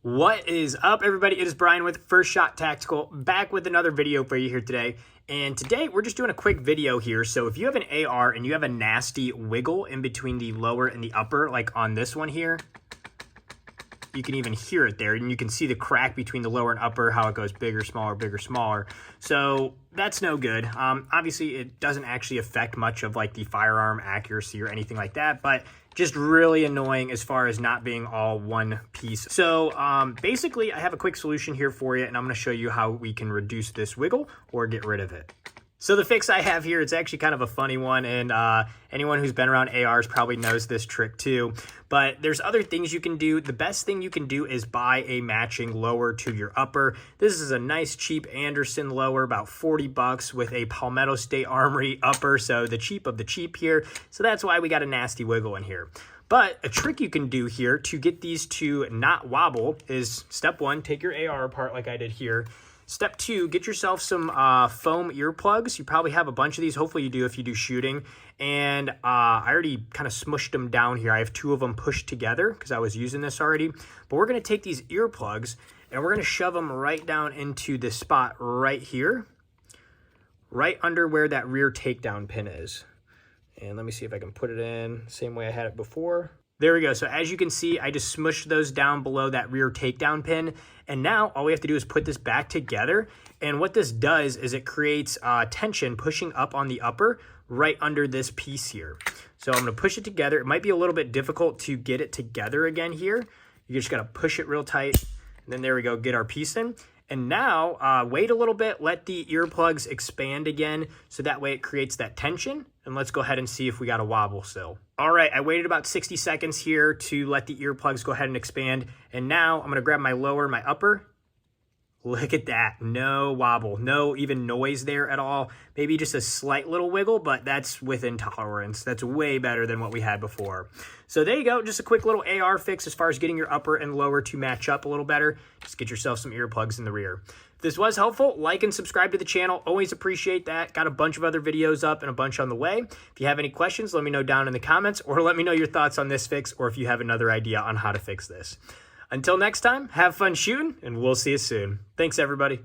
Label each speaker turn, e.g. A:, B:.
A: What is up, everybody? It is Brian with First Shot Tactical, back with another video for you here today. And today we're just doing a quick video here. So if you have an AR and you have a nasty wiggle in between the lower and the upper, like on this one here, you can even hear it there, and you can see the crack between the lower and upper, how it goes bigger, smaller. So that's no good. Obviously, it doesn't actually affect much of like the firearm accuracy or anything like that, but just really annoying as far as not being all one piece. So basically, I have a quick solution here for you, and I'm going to show you how we can reduce this wiggle or get rid of it. So the fix I have here, it's actually kind of a funny one, and anyone who's been around ARs probably knows this trick too. But there's other things you can do. The best thing you can do is buy a matching lower to your upper. This is a nice cheap Anderson lower, about 40 bucks, with a Palmetto State Armory upper, so the cheap of the cheap here. So that's why we got a nasty wiggle in here. But a trick you can do here to get these to not wobble is, step one, take your AR apart like I did here. Step two, get yourself some foam earplugs. You probably have a bunch of these. Hopefully you do if you do shooting. And I already kind of smushed them down here. I have two of them pushed together because I was using this already. But we're going to take these earplugs and we're going to shove them right down into this spot right here, right under where that rear takedown pin is. And let me see if I can put it in the same way I had it before. There we go. So as you can see, I just smushed those down below that rear takedown pin. And now all we have to do is put this back together. And what this does is it creates tension pushing up on the upper right under this piece here. So I'm going to push it together. It might be a little bit difficult to get it together again here. You just got to push it real tight. And then there we go, get our piece in. And now wait a little bit, let the earplugs expand again, so that way it creates that tension. And let's go ahead and see if we got a wobble still. All right, I waited about 60 seconds here to let the earplugs go ahead and expand. And now I'm gonna grab my lower and my upper. Look at that, no wobble, no even noise there at all. Maybe just a slight little wiggle, but that's within tolerance. That's way better than what we had before. So there you go, just a quick little AR fix as far as getting your upper and lower to match up a little better. Just get yourself some earplugs in the rear. If this was helpful, like and subscribe to the channel. Always appreciate that. Got a bunch of other videos up and a bunch on the way. If you have any questions, let me know down in the comments, or let me know your thoughts on this fix, or if you have another idea on how to fix this. Until next time, have fun shooting, and we'll see you soon. Thanks, everybody.